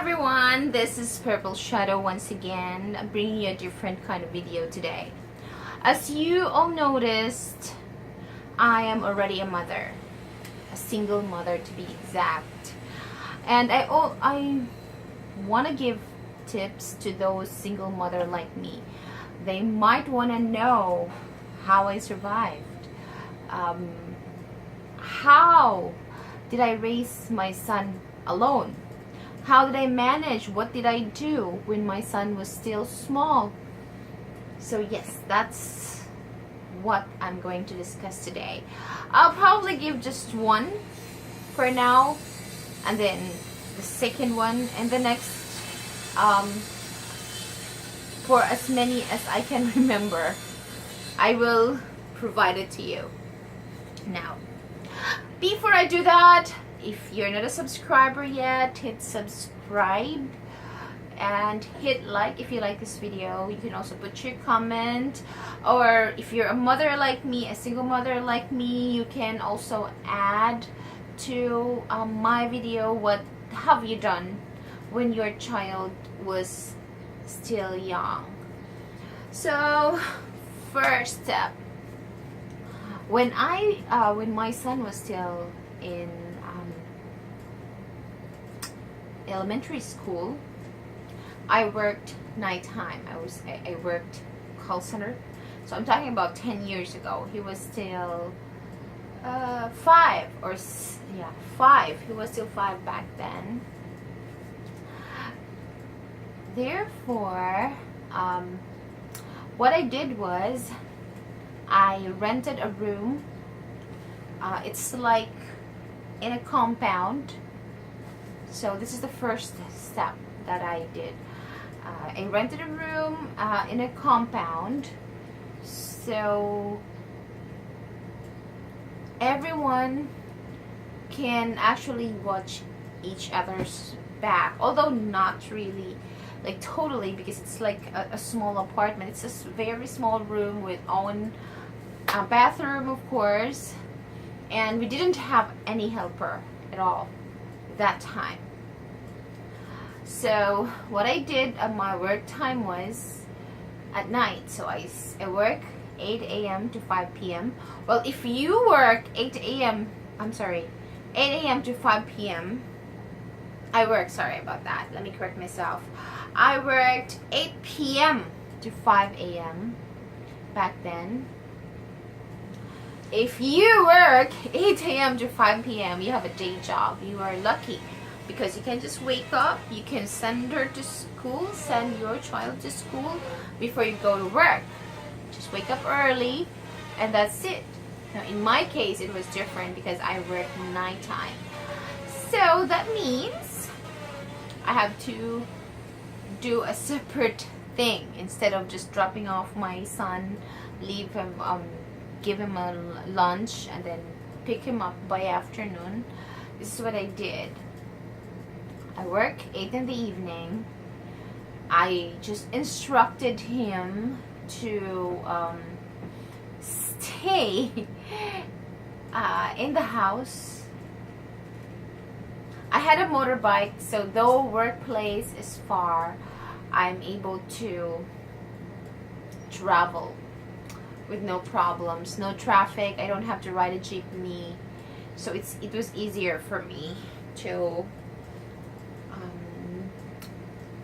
everyone, this is Purple Shadow once again, bringing you a different kind of video today. As you all noticed, I am already a mother, a single mother to be exact, and I want to give tips to those single mother like me. They might want to know how I survived. How did I raise my son alone? How did I manage? What did I do when my son was still small? So yes, that's what I'm going to discuss today. I'll probably give just one for now, and then the second one, and the next for as many as I can remember. I will provide it to you. Now, before I do that, if you're not a subscriber yet, hit subscribe and hit like if you like this video. You can also put your comment, or if you're a mother like me, a single mother like me, you can also add to my video, what have you done when your child was still young. So first step, when my son was still in elementary school, I worked nighttime. I worked call center. So I'm talking about 10 years ago. He was still 5. He was still 5 back then. Therefore, what I did was I rented a room. It's like in a compound. So this is the first step that I did. I rented a room in a compound, so everyone can actually watch each other's back, although not really like totally, because it's like a small apartment. It's a very small room with own bathroom, of course, and we didn't have any helper at all that time. So what I did at my work time was at night. So I work 8 a.m. to 5 p.m. Well, if you work 8 a.m. to 5 p.m. Sorry about that, let me correct myself. I worked 8 p.m. to 5 a.m. back then. If you work 8 a.m. to 5 p.m., you have a day job. You are lucky, because you can just wake up, you can send her to school, send your child to school before you go to work. Just wake up early, and that's it. Now, in my case, it was different because I work nighttime. So that means I have to do a separate thing. Instead of just dropping off my son, leave him, give him a lunch, and then pick him up by afternoon. This is what I did. I work 8 in the evening. I just instructed him to stay in the house. I had a motorbike, so though workplace is far, I'm able to travel with no problems, no traffic. I don't have to ride a jeepney, so it was easier for me to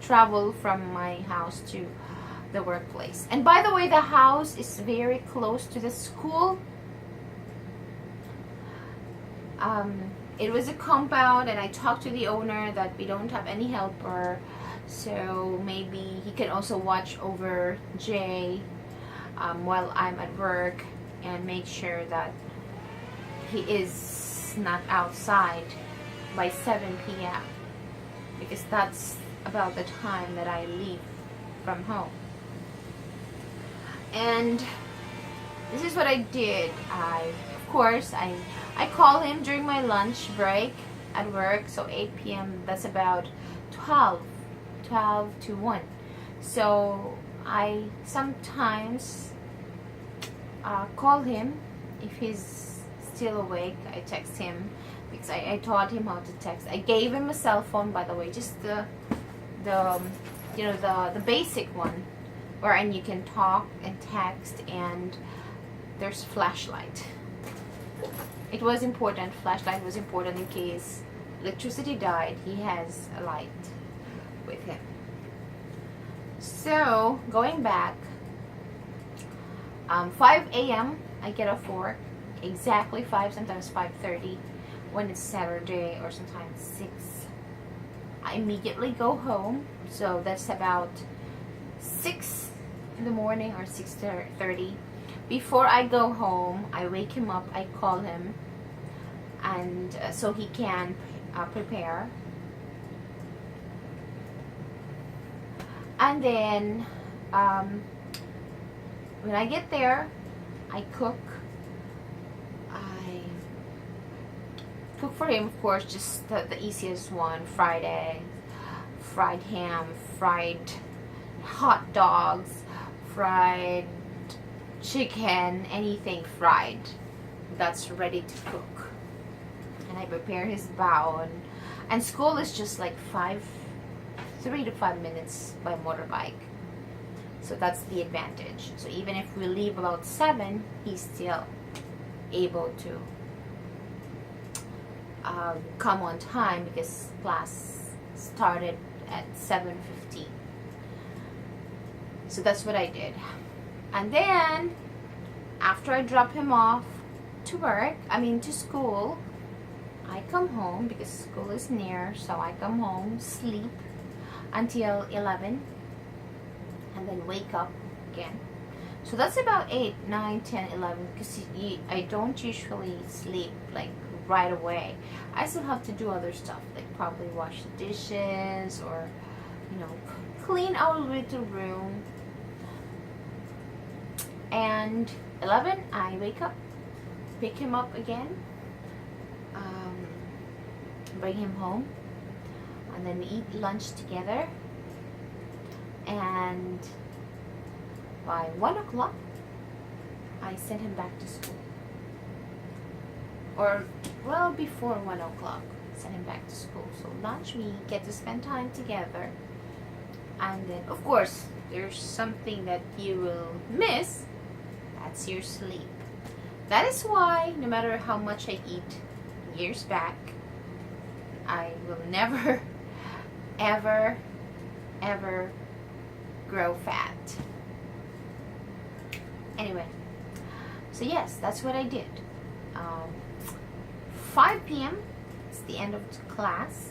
travel from my house to the workplace. And by the way, the house is very close to the school. It was a compound, and I talked to the owner that we don't have any helper, so maybe he can also watch over Jay while I'm at work, and make sure that he is not outside by 7 p.m. because that's about the time that I leave from home. And this is what I did. Of course, I call him during my lunch break at work, so 8 p.m. that's about 12 to 1. So I sometimes call him if he's still awake. I text him because I taught him how to text. I gave him a cell phone, by the way, just the the basic one, wherein you can talk and text, and there's flashlight. It was important. Flashlight was important in case electricity died. He has a light with him. So going back, 5 a.m. I get off work, exactly 5, sometimes 5:30 when it's Saturday, or sometimes 6. I immediately go home, so that's about 6 in the morning or 6:30. Before I go home, I wake him up, I call him, and so he can prepare. And then when I get there, I cook. I cook for him, of course, just the easiest one: fried eggs, fried ham, fried hot dogs, fried chicken, anything fried that's ready to cook. And I prepare his bowl, and school is just like 3 to 5 minutes by motorbike, so that's the advantage. So even if we leave about 7, he's still able to come on time, because class started at 7:15. So that's what I did. And then after I drop him off to school, I come home, because school is near, so I come home, sleep until 11, and then wake up again. So that's about 8, 9, 10, 11, because I don't usually sleep like right away. I still have to do other stuff, like probably wash the dishes, or clean our little room. And 11, I wake up, pick him up again, bring him home, and then we eat lunch together. And by 1 o'clock, I send him back to school. Or, well, before 1 o'clock, send him back to school. So lunch, we get to spend time together. And then, of course, there's something that you will miss. That's your sleep. That is why, no matter how much I eat years back, I will never, ever, ever grow fat. Anyway, so yes, that's what I did. 5 p.m. is the end of the class.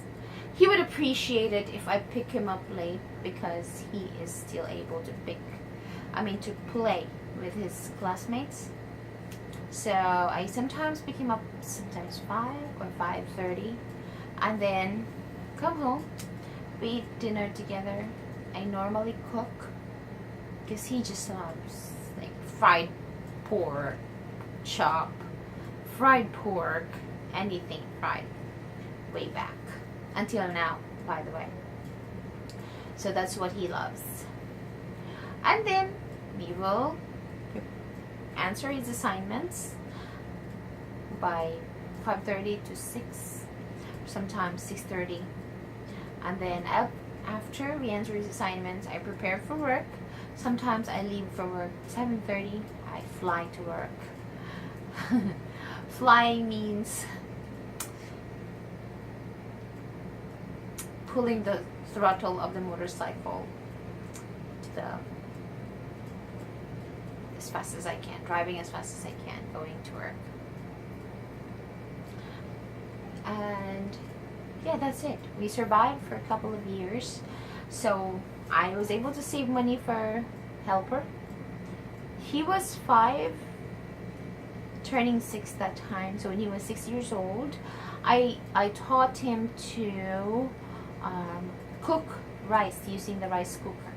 He would appreciate it if I pick him up late, because he is still able to to play with his classmates. So I sometimes pick him up, sometimes 5 or 5:30, and then come home, we eat dinner together. I normally cook, because he just loves like fried pork, chop, fried pork, anything fried, way back until now, by the way. So that's what he loves. And then we will answer his assignments by 5:30 to 6, sometimes 6:30. And then after we answer his assignments, I prepare for work. Sometimes I leave for work 7:30. I fly to work. Flying means pulling the throttle of the motorcycle to as fast as I can, driving as fast as I can, going to work. And yeah, that's it. We survived for a couple of years. So I was able to save money for helper. He was 5, turning 6 that time. So when he was 6 years old, I taught him to cook rice using the rice cooker,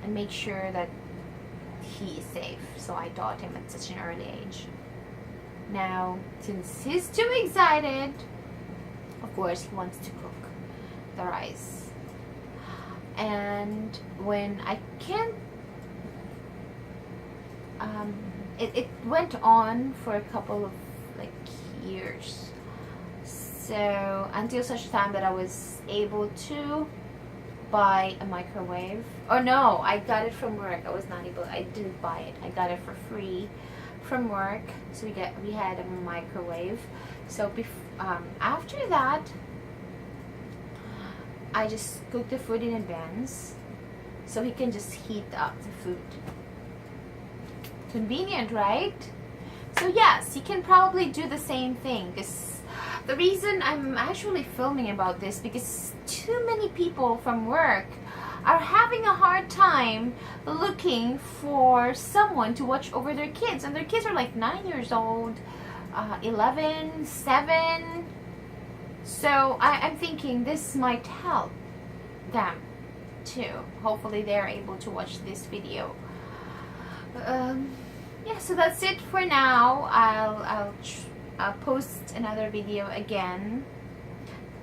and make sure that he is safe. So I taught him at such an early age. Now, since he's too excited, of course he wants to cook the rice. And when I can't, it went on for a couple of years. So until such time that I was able to buy a microwave. Oh no, I got it from work. I didn't buy it. I got it for free from work. So we had a microwave. So after that, I just cook the food in advance so he can just heat up the food. Convenient, right? So yes, you can probably do the same thing. Because the reason I'm actually filming about this, because too many people from work are having a hard time looking for someone to watch over their kids, and their kids are like 9 years old, 11, 7. So I'm thinking this might help them too. Hopefully they're able to watch this video. Yeah, so that's it for now. I'll post another video again.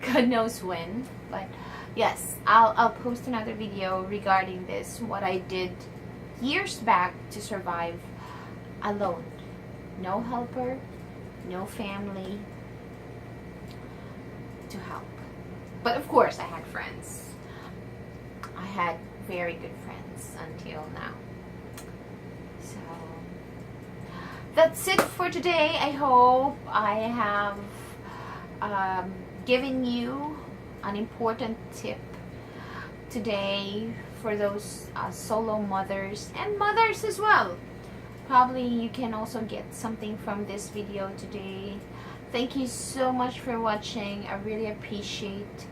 God knows when, but yes, I'll post another video regarding this, what I did years back to survive alone. No helper, no family to help. But of course I had friends. I had very good friends until now. So that's it for today. I hope I have given you an important tip today for those solo mothers and mothers as well. Probably you can also get something from this video today. Thank you so much for watching. I really appreciate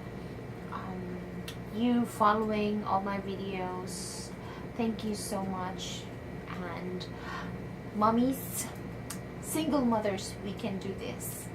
you following all my videos. Thank you so much. And mommies, single mothers, we can do this.